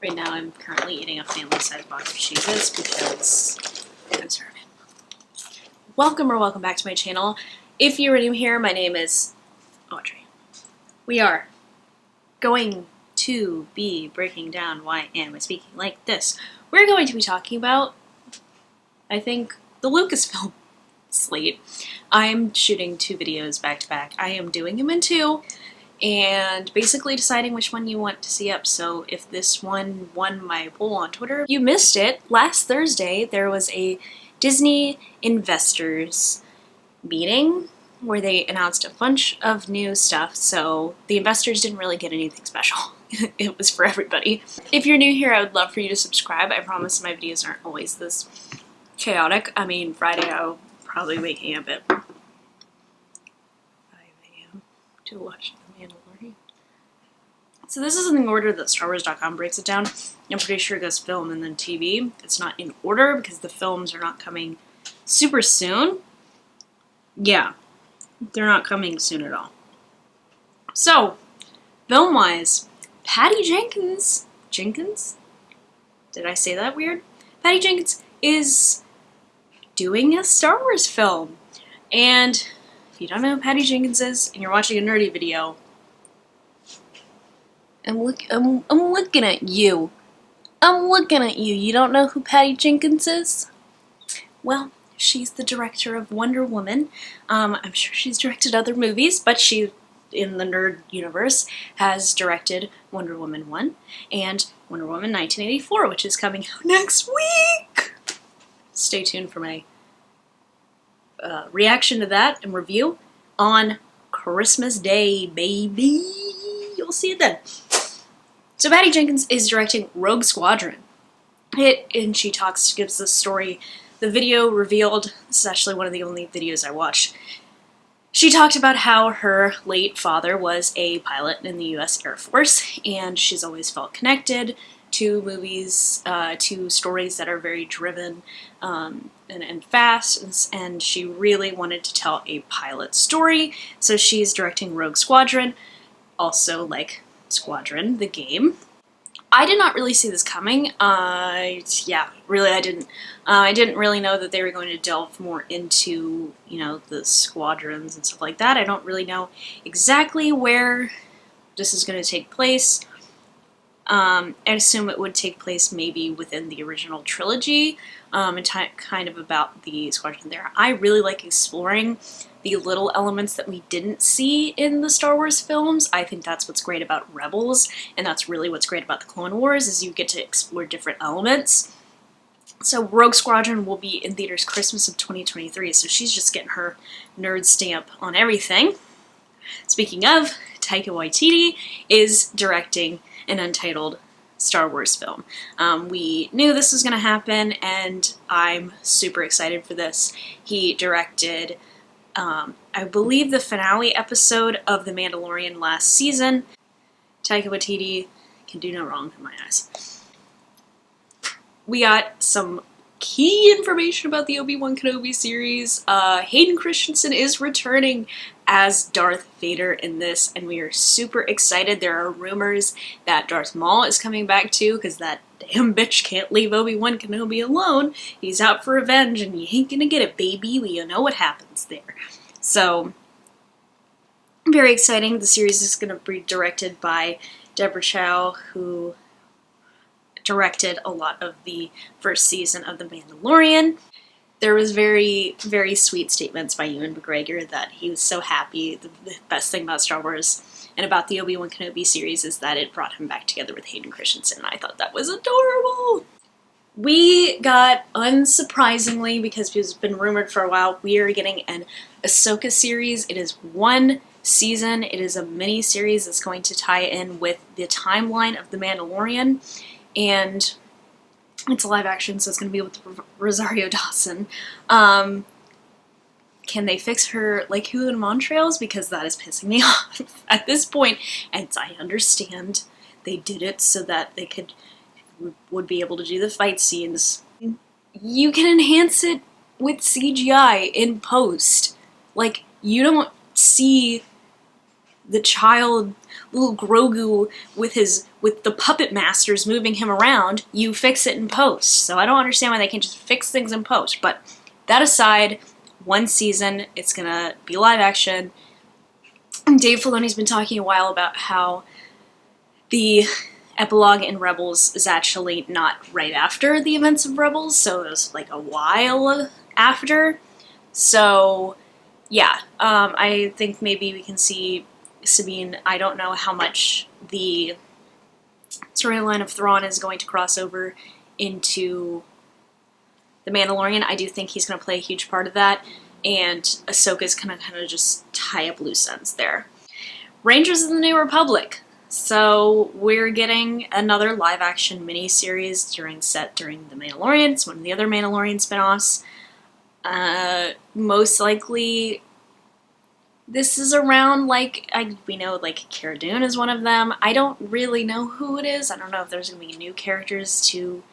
Right now I'm currently eating a family-sized box of cheeses because I'm starving. Welcome back to my channel. If you're new here, my name is Audrey. We are going to be breaking down why am I speaking like this. We're going to be talking about, I think, the Lucasfilm slate. I'm shooting 2 videos back to back. I am doing them in 2. And basically deciding which one you want to see up. So if this one won my poll on Twitter, you missed it. Last Thursday, there was a Disney investors meeting where they announced a bunch of new stuff. So the investors didn't really get anything special. It was for everybody. If you're new here, I would love for you to subscribe. I promise my videos aren't always this chaotic. I mean, Friday I'll probably waking up at 5 a.m. to watch Mandalorian. So this is in the order that StarWars.com breaks it down. I'm pretty sure it goes film and then TV. It's not in order because the films are not coming super soon. Yeah, they're not coming soon at all. So, film-wise, Patty Jenkins? Did I say that weird? Patty Jenkins is doing a Star Wars film. And if you don't know who Patty Jenkins is and you're watching a nerdy video, I'm looking at you. You don't know who Patty Jenkins is? Well, she's the director of Wonder Woman. I'm sure she's directed other movies, but she, in the nerd universe, has directed Wonder Woman 1 and Wonder Woman 1984, which is coming out next week. Stay tuned for my reaction to that and review on Christmas Day, baby. You'll see it then. So Patty Jenkins is directing Rogue Squadron. And she gives the story. The video revealed, this is actually one of the only videos I watched. She talked about how her late father was a pilot in the US Air Force, and she's always felt connected to movies, to stories that are very driven and fast, and she really wanted to tell a pilot story, so she's directing Rogue Squadron, also like Squadron, the game. I did not really see this coming. Yeah, really I didn't. I didn't really know that they were going to delve more into, you know, the squadrons and stuff like that. I don't really know exactly where this is going to take place. I assume it would take place maybe within the original trilogy, and kind of about the squadron there. I really like exploring the little elements that we didn't see in the Star Wars films. I think that's what's great about Rebels, and that's really what's great about the Clone Wars, is you get to explore different elements. So Rogue Squadron will be in theaters Christmas of 2023, so she's just getting her nerd stamp on everything. Speaking of, Taika Waititi is directing an untitled Star Wars film. We knew this was going to happen, and I'm super excited for this. He directed, I believe, the finale episode of The Mandalorian last season. Taika Waititi can do no wrong in my eyes. We got some key information about the Obi-Wan Kenobi series. Hayden Christensen is returning as Darth Vader in this, and we are super excited. There are rumors that Darth Maul is coming back too, because that damn bitch can't leave Obi-Wan Kenobi alone. He's out for revenge, and you ain't gonna get it, baby. We know what happens there. So, very exciting. The series is gonna be directed by Deborah Chow, who directed a lot of the first season of The Mandalorian. There was very, very sweet statements by Ewan McGregor that he was so happy. The best thing about Star Wars and about the Obi-Wan Kenobi series is that it brought him back together with Hayden Christensen. I thought that was adorable. We got, unsurprisingly, because it's been rumored for a while, we are getting an Ahsoka series. It is 1 season. It is a mini-series that's going to tie in with the timeline of The Mandalorian. And it's a live action, so it's going to be with Rosario Dawson. Can they fix her like Hulu and Montrails? Because that is pissing me off at this point. And I understand they did it so that they would be able to do the fight scenes. You can enhance it with CGI in post. Like, you don't see the child, little Grogu with the puppet masters moving him around, you fix it in post. So I don't understand why they can't just fix things in post. But that aside, one season, it's gonna be live action. Dave Filoni's been talking a while about how the epilogue in Rebels is actually not right after the events of Rebels, so it was like a while after. So yeah, I think maybe we can see Sabine. I don't know how much the storyline of Thrawn is going to cross over into The Mandalorian. I do think he's going to play a huge part of that, and Ahsoka's going to kind of just tie up loose ends there. Rangers of the New Republic. So we're getting another live-action miniseries set during The Mandalorian. It's one of the other Mandalorian spinoffs. Most likely, this is around, like, we know, like, Cara Dune is one of them. I don't really know who it is. I don't know if there's going to be new characters to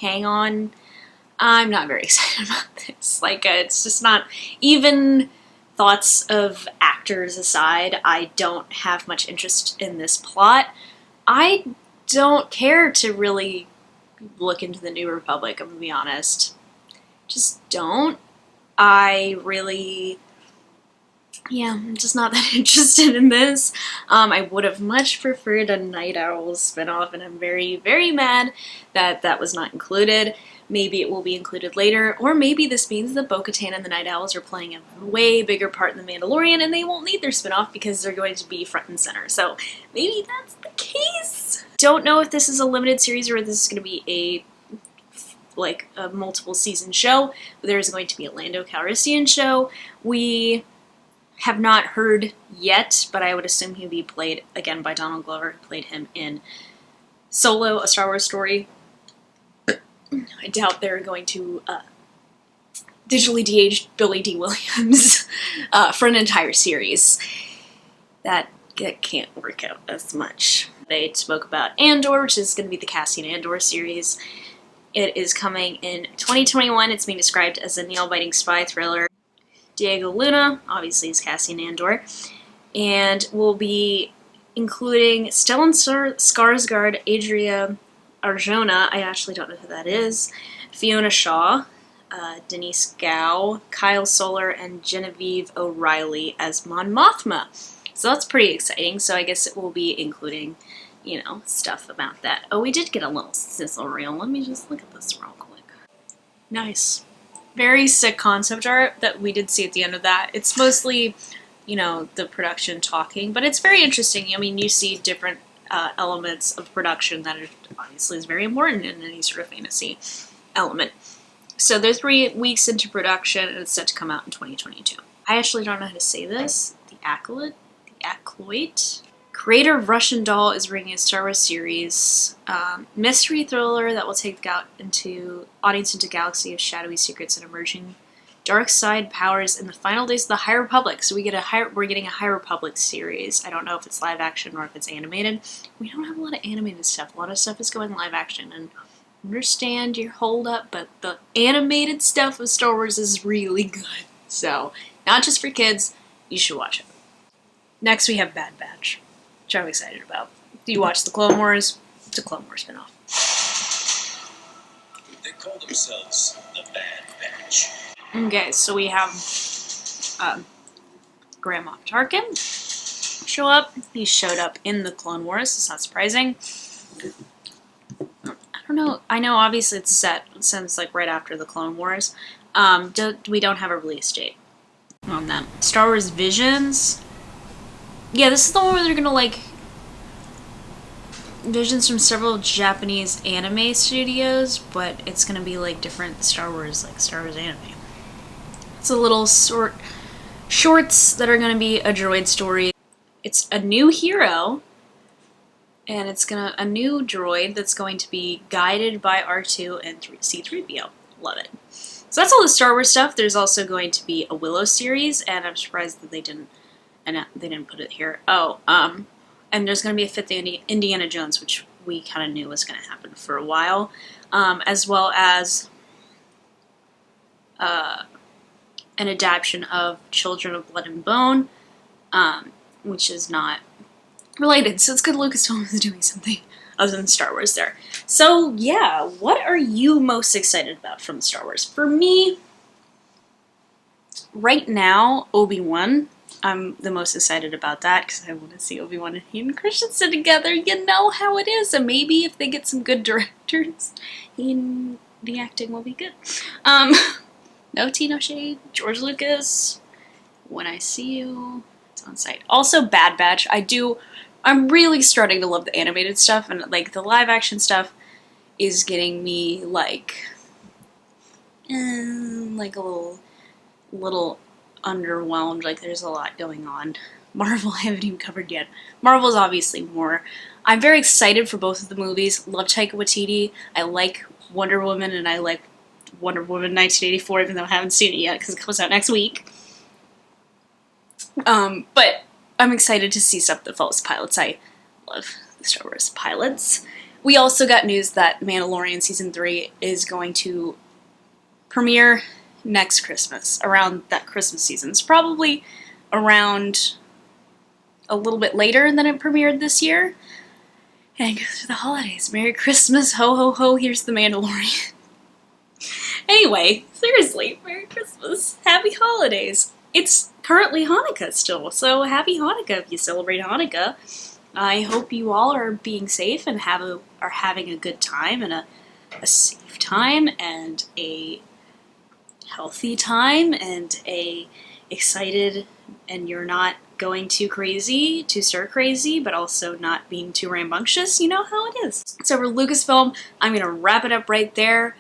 hang on. I'm not very excited about this. Like, it's just not, even thoughts of actors aside, I don't have much interest in this plot. I don't care to really look into the New Republic, I'm gonna be honest. Just don't. I'm just not that interested in this. I would have much preferred a Night Owls spinoff, and I'm very, very mad that that was not included. Maybe it will be included later, or maybe this means that Bo-Katan and the Night Owls are playing a way bigger part in The Mandalorian, and they won't need their spinoff because they're going to be front and center. So maybe that's the case. Don't know if this is a limited series or if this is going to be a multiple season show. There's going to be a Lando Calrissian show. We have not heard yet, but I would assume he'll be played again by Donald Glover, who played him in Solo, A Star Wars Story. I doubt they're going to digitally de-age Billy D. Williams for an entire series. That can't work out as much. They spoke about Andor, which is going to be the Cassian Andor series. It is coming in 2021. It's being described as a nail-biting spy thriller. Diego Luna, obviously, is Cassian Andor, and will be including Stellan Skarsgård, Adria Arjona, I actually don't know who that is, Fiona Shaw, Denise Gow, Kyle Soller, and Genevieve O'Reilly as Mon Mothma. So that's pretty exciting, so I guess it will be including, you know, stuff about that. Oh, we did get a little sizzle reel. Let me just look at this real quick. Nice. Very sick concept art that we did see at the end of that. It's mostly, you know, the production talking, but it's very interesting. I mean, you see different elements of production that are, obviously is very important in any sort of fantasy element. So they're 3 weeks into production, and it's set to come out in 2022. I actually don't know how to say this. The Acolyte. Creator of Russian Doll is bringing a Star Wars series, mystery thriller that will take audience into a galaxy of shadowy secrets and emerging dark side powers in the final days of the High Republic. So we're getting a High Republic series. I don't know if it's live action or if it's animated. We don't have a lot of animated stuff. A lot of stuff is going live action, and understand your hold up, but the animated stuff of Star Wars is really good. So not just for kids, you should watch it. Next we have Bad Batch, which I'm excited about. Do you watch the Clone Wars? It's a Clone Wars spinoff. They call themselves the Bad Batch. Okay, so we have Grand Moff Tarkin show up. He showed up in the Clone Wars. It's not surprising. I don't know. I know obviously it's set since like right after the Clone Wars. We don't have a release date on them. Star Wars Visions. Yeah, this is the one where they're gonna like visions from several Japanese anime studios, but it's gonna be like different Star Wars anime. It's a little shorts that are gonna be a droid story. It's a new hero, and it's a new droid that's going to be guided by R2 and C-3PO. Love it. So that's all the Star Wars stuff. There's also going to be a Willow series, and I'm surprised that they didn't put it here. Oh, and there's going to be a 5th Indiana Jones, which we kind of knew was going to happen for a while, as well as an adaptation of Children of Blood and Bone, which is not related. So it's good Lucasfilm is doing something other than Star Wars there. So yeah, what are you most excited about from Star Wars? For me, right now, Obi-Wan. I'm the most excited about that because I want to see Obi-Wan and Hayden Christensen together. You know how it is, and maybe if they get some good directors, the acting will be good. No tea, no shade. George Lucas, when I see you, it's on site. Also, Bad Batch. I'm really starting to love the animated stuff, and like the live action stuff is getting me like a little underwhelmed. Like there's a lot going on. Marvel I haven't even covered yet. Marvel's obviously more. I'm very excited for both of the movies. Love Taika Waititi. I like Wonder Woman, and I like Wonder Woman 1984, even though I haven't seen it yet because it comes out next week. But I'm excited to see stuff that follows pilots. I love the Star Wars pilots. We also got news that Mandalorian Season 3 is going to premiere next Christmas, around that Christmas season. It's probably around a little bit later than it premiered this year. And it goes through the holidays. Merry Christmas, ho ho ho, here's the Mandalorian. Anyway, seriously, Merry Christmas, Happy Holidays. It's currently Hanukkah still, so Happy Hanukkah if you celebrate Hanukkah. I hope you all are being safe and are having a good time and a safe time and a healthy time and a excited, and you're not going too crazy, too stir crazy, but also not being too rambunctious. You know how it is. So for Lucasfilm, I'm going to wrap it up right there.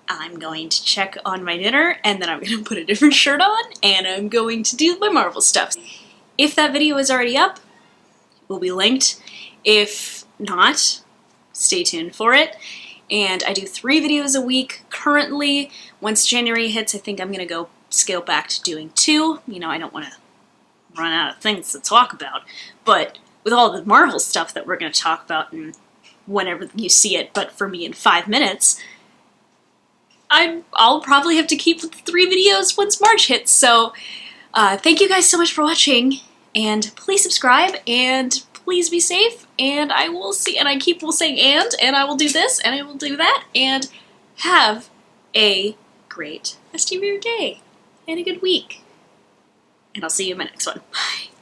I'm going to check on my dinner, and then I'm going to put a different shirt on, and I'm going to do my Marvel stuff. If that video is already up, it will be linked. If not, stay tuned for it. And I do 3 videos a week currently. Once January hits, I think I'm going to go scale back to doing 2. You know, I don't want to run out of things to talk about. But with all the Marvel stuff that we're going to talk about and whenever you see it, but for me in 5 minutes, I'll probably have to keep with the 3 videos once March hits. So thank you guys so much for watching. And please subscribe, and please be safe, and I will see, and I keep saying and I will do this, and I will do that, and have a great rest of your day, and a good week. And I'll see you in my next one. Bye.